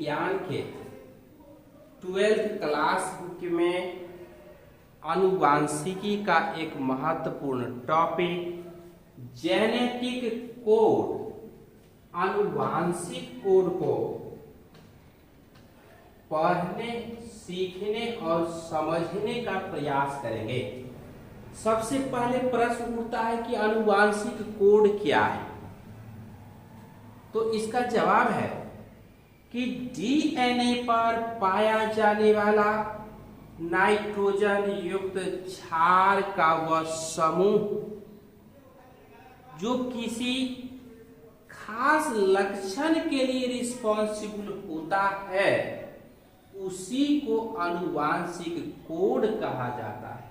विज्ञान के 12th class book में आनुवांशिकी का एक महत्वपूर्ण टॉपिक जेनेटिक कोड, आनुवांशिक कोड को पढ़ने, सीखने और समझने का प्रयास करेंगे। सबसे पहले प्रश्न उठता है कि आनुवांशिक कोड क्या है। तो इसका जवाब है कि डीएनए पर पाया जाने वाला नाइट्रोजन युक्त क्षार का वह समूह जो किसी खास लक्षण के लिए रिस्पॉन्सिबल होता है, उसी को आनुवांशिक कोड कहा जाता है।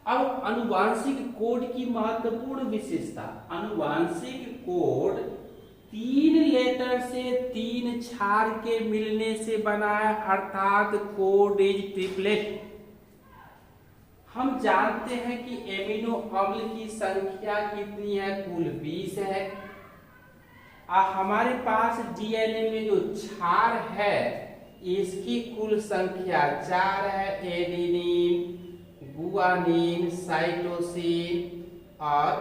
अब आनुवांशिक कोड की महत्वपूर्ण विशेषता, आनुवांशिक कोड 3 लेटर से 3 क्षार के मिलने से बना है, अर्थात कोड इज ट्रिपलेट। हम जानते हैं कि एमिनो अम्ल की संख्या कितनी है, कुल 20 है। हमारे पास डीएनए में जो क्षार है इसकी कुल संख्या 4 है। एडेनिन, गुआनिन, साइटोसिन और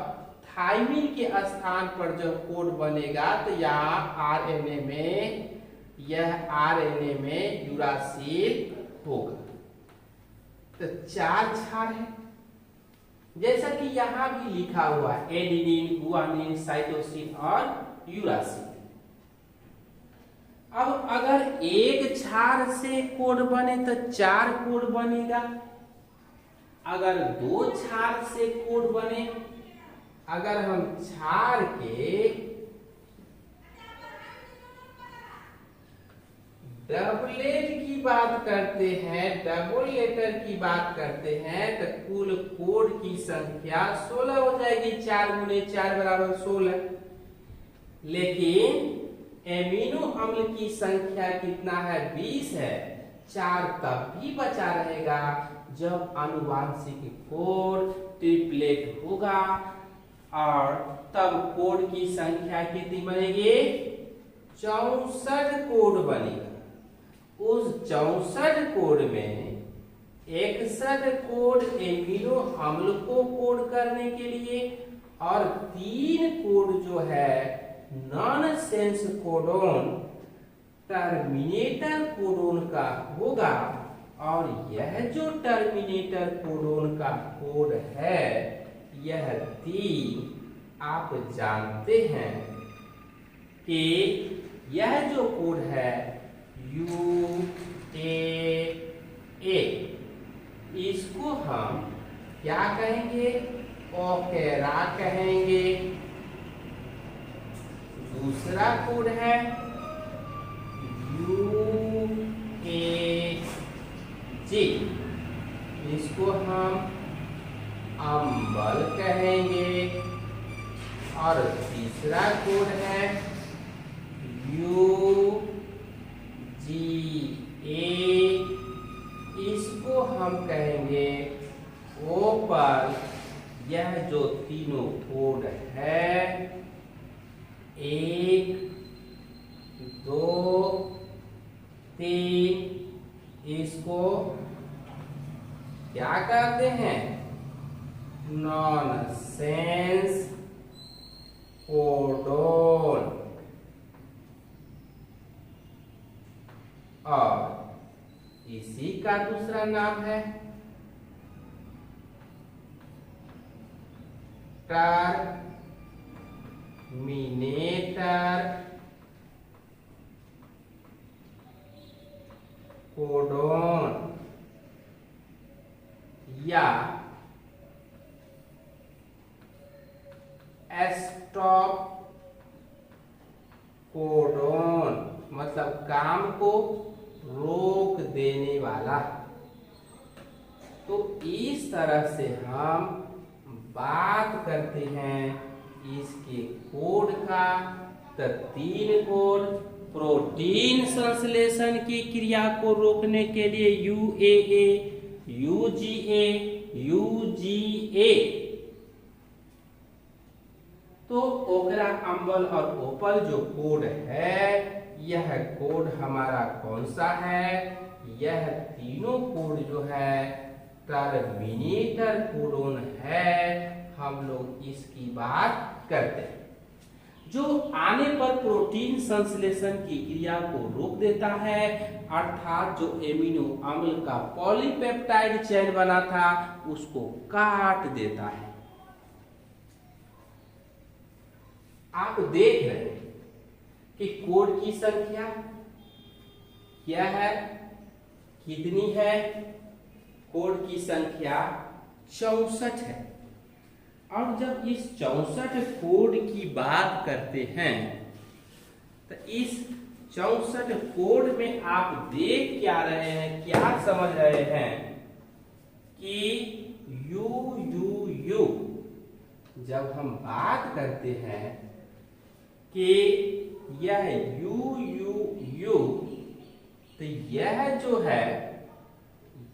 थाइमिन के स्थान पर जो कोड बनेगा तो यहाँ आरएनए में यूरासिल होगा। तो 4 क्षार है, जैसा कि यहाँ भी लिखा हुआ है, एडेनिन, गुआनिन, साइटोसिन और यूरासिल। अब अगर एक क्षार से कोड बने तो 4 कोड बनेगा। अगर 2 क्षार से कोड बने, अगर हम क्षार के डबलेट की बात करते हैं, डबल लेटर की बात करते हैं, तो कुल कोड की संख्या 16 हो जाएगी। 4 गुने 4 बराबर 16। लेकिन एमिनो अम्ल की संख्या कितना है, 20 है। 4 तब भी बचा रहेगा जब आनुवांशिक कोड ट्रिपलेट होगा, और तब कोड की संख्या कितनी बनेगी, 64 कोड बनेगा। उस 64 कोड में 61 कोड एमिनो अम्ल को कोड करने के लिए और 3 कोड जो है नॉनसेंस कोडोन, टर्मिनेटर कोडोन का होगा। और यह जो टर्मिनेटर कोडोन का कोड है, यह 3 आप जानते हैं कि यह जो कोड है UAA, इसको हम क्या कहेंगे, ओकेरा कहेंगे। दूसरा कोड है UAG, इसको हम अम्बल कहेंगे। और तीसरा कोड है UGA, इसको हम कहेंगे ओपल। यह जो तीनों कोड है, 1, 2, 3, इसको क्या कहते हैं, नॉनसेंस कोडोन। और इसी का दूसरा नाम है टर्मिनेटर कोडोन या स्टॉप कोडोन, मतलब काम को रोक देने वाला। तो इस तरह से हम बात करते हैं इसके कोड का। तो 3 कोड प्रोटीन संश्लेषण की क्रिया को रोकने के लिए UAA, UGA, UGA। तो ओकरा, अम्बल और ओपल जो कोड है यह कोड हमारा कौन सा है? यह तीनों कोड जो है टर्मिनेटर कोडोन है। हम लोग इसकी बात करते हैं जो आने पर प्रोटीन संश्लेषण की क्रिया को रोक देता है, अर्थात जो एमिनो अम्ल का पॉलीपेप्टाइड चेन बना था उसको काट देता है। आप देख रहे हैं कि कोड की संख्या क्या है, कितनी है? कोड की संख्या 64 है। और जब इस 64 कोड की बात करते हैं तो इस 64 कोड में आप देख क्या रहे हैं, क्या समझ रहे हैं कि यू जब हम बात करते हैं कि यह यू तो यह जो है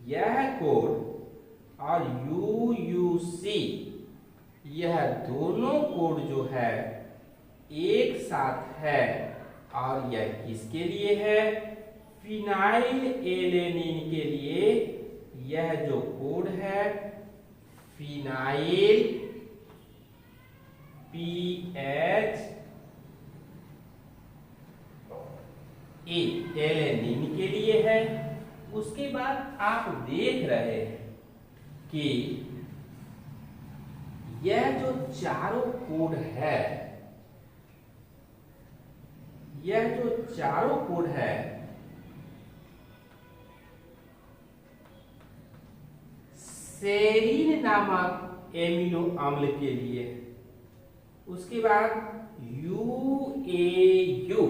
यह कोड और यूसी यह दोनों कोड जो है एक साथ है। और यह किसके लिए है? फिनाइल एलेनिन के लिए। यह जो कोड है फिनाइल PH एलेनिन के लिए है। उसके बाद आप देख रहे हैं कि यह जो चारों कोड है, यह जो चारों कोड है सेरीन नामक एमिनो अम्ल के लिए। उसके बाद UAU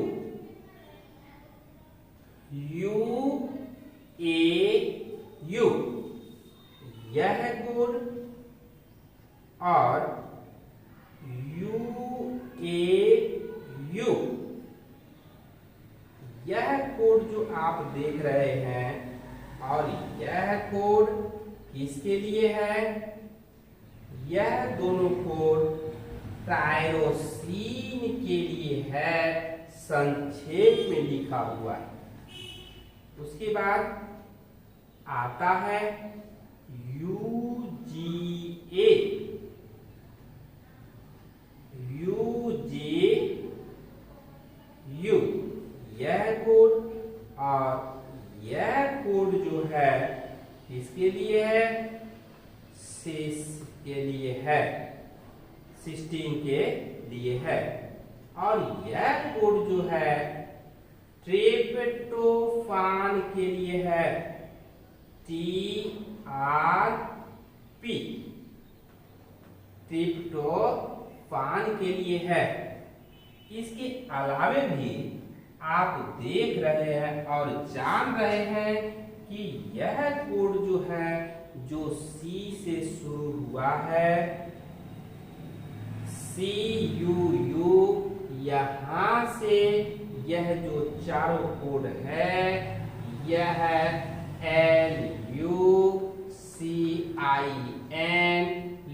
यह कोड और UAU यह कोड जो आप देख रहे हैं। और यह कोड किसके लिए है? यह दोनों कोड टायरोसिन के लिए है, संक्षेप में लिखा हुआ है। उसके बाद आता है UGA यह कोड और यह कोड जो है किसके लिए है? सिस के लिए है, सिस्टीन के लिए है। और यह कोड जो है ट्रिप्टोफान के लिए है, TRP ट्रिप्टोफान के लिए है। इसके अलावे भी आप देख रहे हैं और जान रहे हैं कि यह कोड जो है जो C से शुरू हुआ है, CUU, यहां से यह जो चारों कोड है यह LUCIN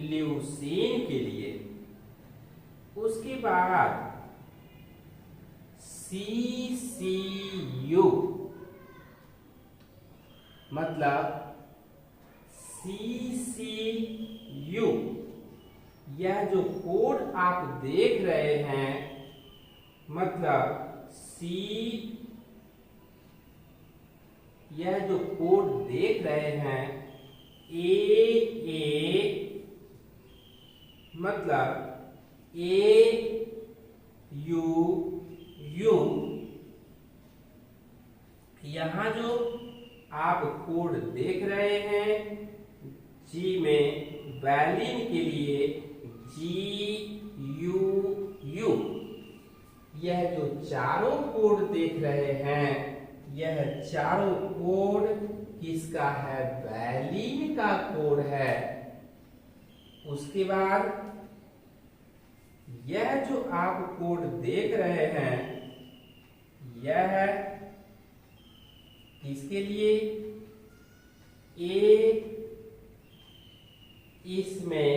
ल्यूसीन के लिए। उसके बाद CCU मतलब CCU यह जो कोड आप देख रहे हैं मतलब यह जो कोड देख रहे हैं AA मतलब AUU यहां जो आप कोड देख रहे हैं G में वैलिन के लिए GUU। यह जो चारों कोड देख रहे हैं यह चारों कोड किसका है? वैलिन का कोड है। उसके बाद यह जो आप कोड देख रहे हैं यह है किसके लिए? इसमें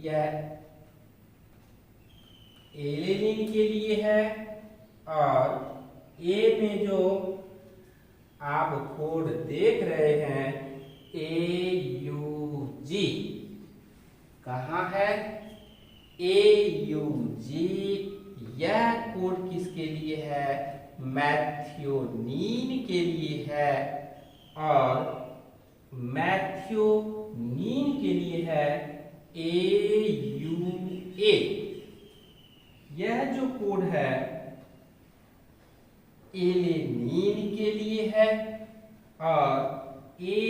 यह एलेनिन के लिए है और ए में जो आप कोड देख रहे हैं AUG, कहाँ है AUG, यह कोड किसके लिए है, मैथ्योनीन के लिए है, और मैथ्योनीन के लिए है AUA। यह जो कोड है एलेनीन के लिए है, और AUC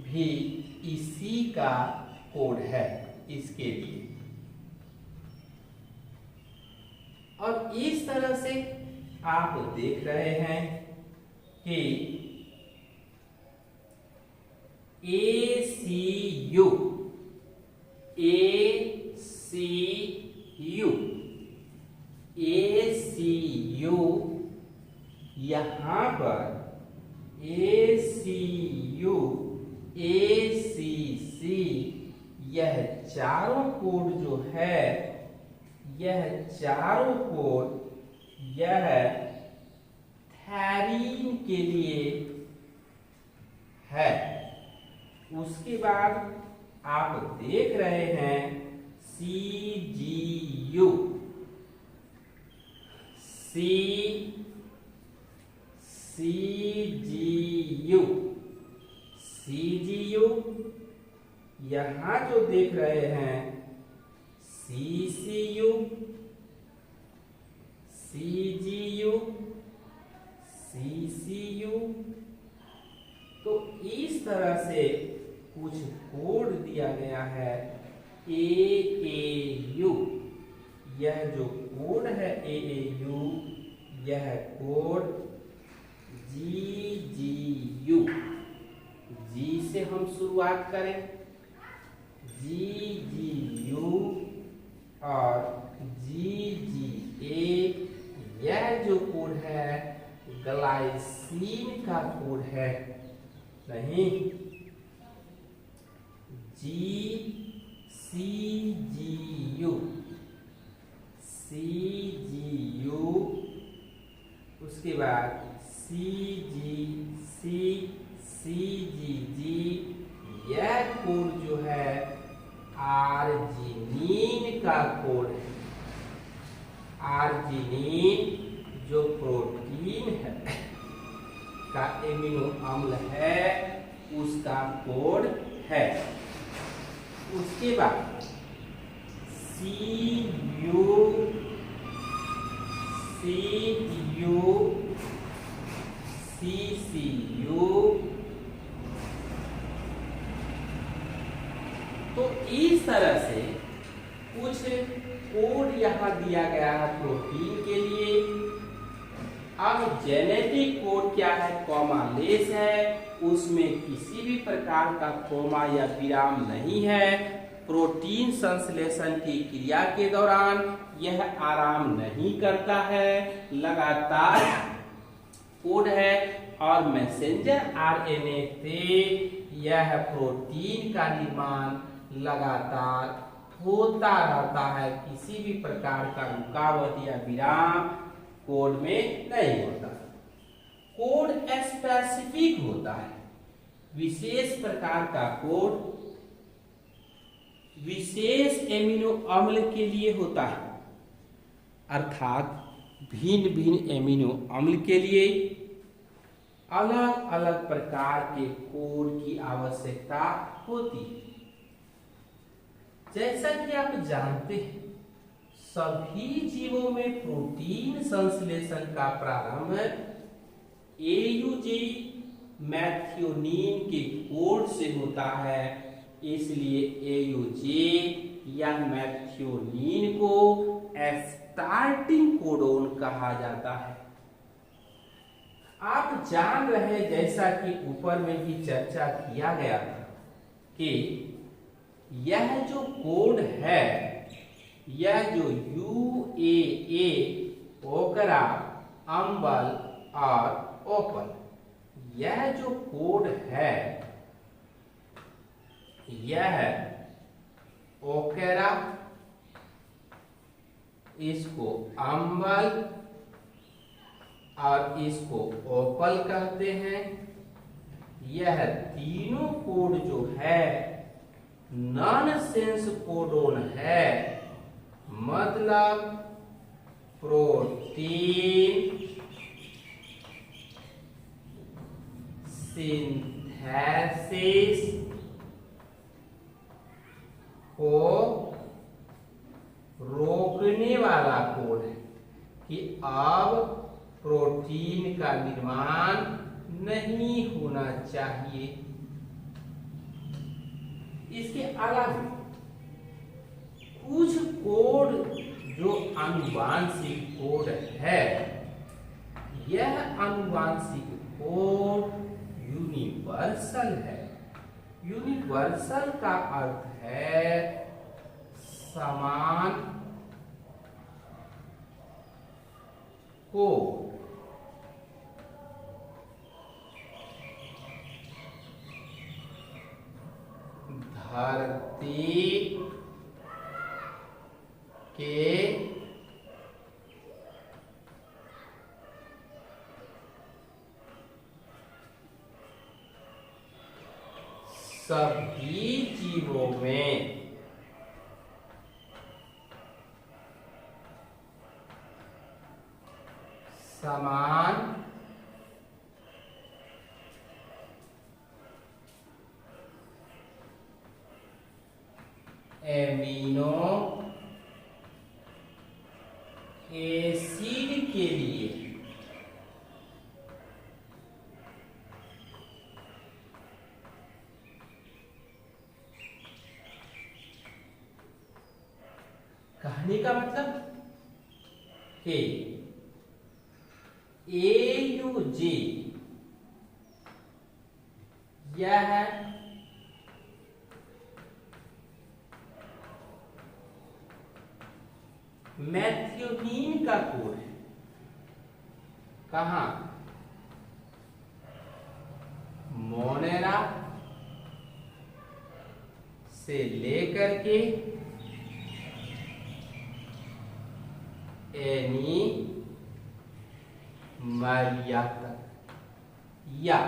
भी इसी का कोड है इसके लिए। और इस तरह से आप देख रहे हैं कि ACU यहाँ पर ACU ACC, यह चारों कोड जो है, यह चारों कोड यह थैरीन के लिए है। उसके बाद आप देख रहे हैं CGU CGU, यहां जो देख रहे हैं CCU CCU। तो इस तरह से कुछ कोड दिया गया है। AAU, यह जो कोड है AAU, यह कोड GGU, G से हम शुरुआत करें, GGU और GGA, यह जो कोड है ग्लाइसिन का कोड है, नहीं CGU, उसके बाद CGG, यह कोड जो है आर्जिनिन का कोड है। आर्जिनिन जो प्रोटीन है का एमिनो अम्ल है, उसका कोड है। उसके बाद CCU, तो इस तरह से कुछ कोड यहाँ दिया गया है प्रोटीन के लिए। अब जेनेटिक कोड क्या है, कॉमा लेस है, उसमें किसी भी प्रकार का कॉमा या विराम नहीं है। प्रोटीन संश्लेषण की क्रिया के दौरान यह आराम नहीं करता है, लगातार कोड है, और मैसेंजर आरएनए से यह प्रोटीन का निर्माण लगातार होता रहता है। किसी भी प्रकार का रुकावट या विराम कोड में नहीं होता। कोड स्पेसिफिक होता है, विशेष प्रकार का कोड विशेष एमिनो अम्ल के लिए होता है, अर्थात भिन्न भिन्न एमिनो अम्ल के लिए अलग अलग प्रकार के कोड की आवश्यकता होती है। जैसा कि आप जानते हैं, सभी जीवों में प्रोटीन संश्लेषण का प्रारंभ AUG मैथ्योनीन के कोड से होता है। इसलिए AUG या मैथ्योनीन को स्टार्टिंग कोडोन कहा जाता है। आप जान रहे, जैसा कि ऊपर में भी चर्चा किया गया था, कि यह जो कोड है, यह जो UAA ओकरा, अम्बल और ओपल, यह जो कोड है, यह ओकेरा, इसको अम्बल और इसको ओपल कहते हैं। यह तीनों कोड जो है नॉनसेंस कोडोन है, मतलब प्रोटीन सिंथेसिस को रोकने वाला कोड है कि अब प्रोटीन का निर्माण नहीं होना चाहिए। इसके अलावा कुछ कोड जो आनुवांशिक कोड है, यह आनुवांशिक कोड यूनिवर्सल है। यूनिवर्सल का अर्थ है समान कोड। धरती के सभी जीवों में समान एमिनो एसिड के लिए कहने का मतलब कि AUG यह मैथ्योनीन का कोड है। कहां? मोनेरा से लेकर के एनीमलिया तक, या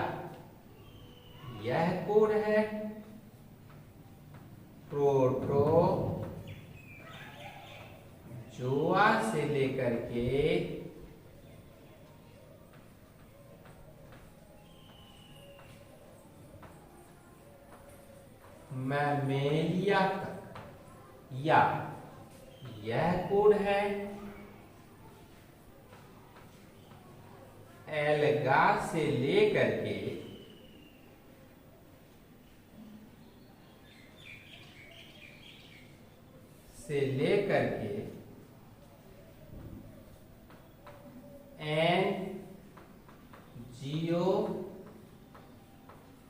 यह कोड है प्रोटोजोआ से लेकर के मैमेलिया तक, या यह कोड है एल्गा से लेकर के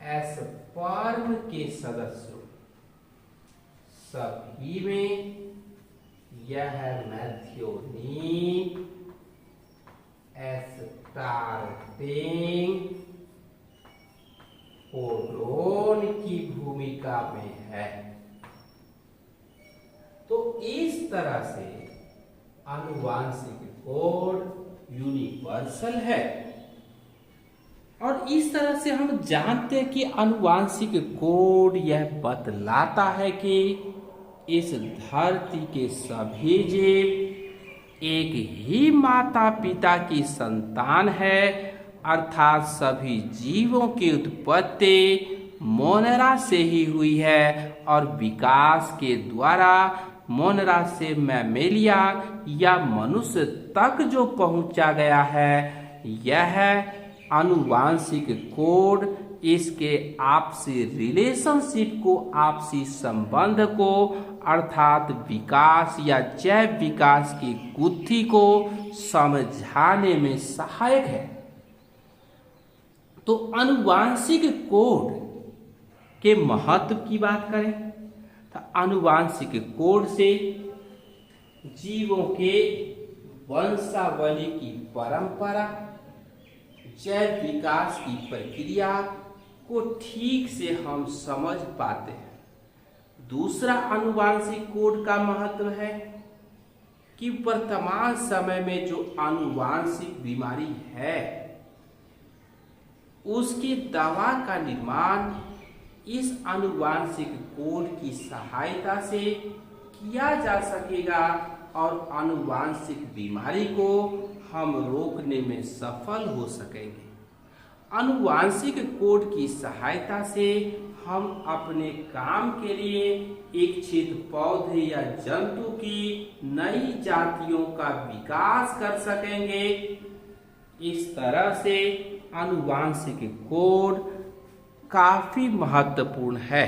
एंजियोस्पर्म के सदस्यों सभी में यह मैथ्योनीन स्टार्टिंग कोडोन की भूमिका में है। तो इस तरह से आनुवांशिक कोड यूनिवर्सल है, और इस तरह से हम जानते हैं कि आनुवांशिक कोड यह बतलाता है कि इस धरती के सभी जीव एक ही माता पिता की संतान है, अर्थात सभी जीवों की उत्पत्ति मोनेरा से ही हुई है और विकास के द्वारा मोनेरा से मैमेलिया या मनुष्य तक जो पहुंचा गया है, यह आनुवांशिक कोड इसके आपसी रिलेशनशिप को, आपसी संबंध को, अर्थात विकास या जैव विकास की गुत्थी को समझाने में सहायक है। तो आनुवांशिक कोड के महत्व की बात करें तो आनुवांशिक कोड से जीवों के वंशावली की परंपरा, जैव विकास की प्रक्रिया को ठीक से हम समझ पाते हैं। दूसरा आनुवांशिक कोड का महत्व है कि वर्तमान समय में जो आनुवांशिक बीमारी है उसकी दवा का निर्माण इस आनुवांशिक कोड की सहायता से किया जा सकेगा और आनुवांशिक बीमारी को हम रोकने में सफल हो सकेंगे। आनुवांशिक कोड की सहायता से हम अपने काम के लिए इच्छित पौधे या जंतु की नई जातियों का विकास कर सकेंगे। इस तरह से आनुवांशिक कोड काफी महत्वपूर्ण है।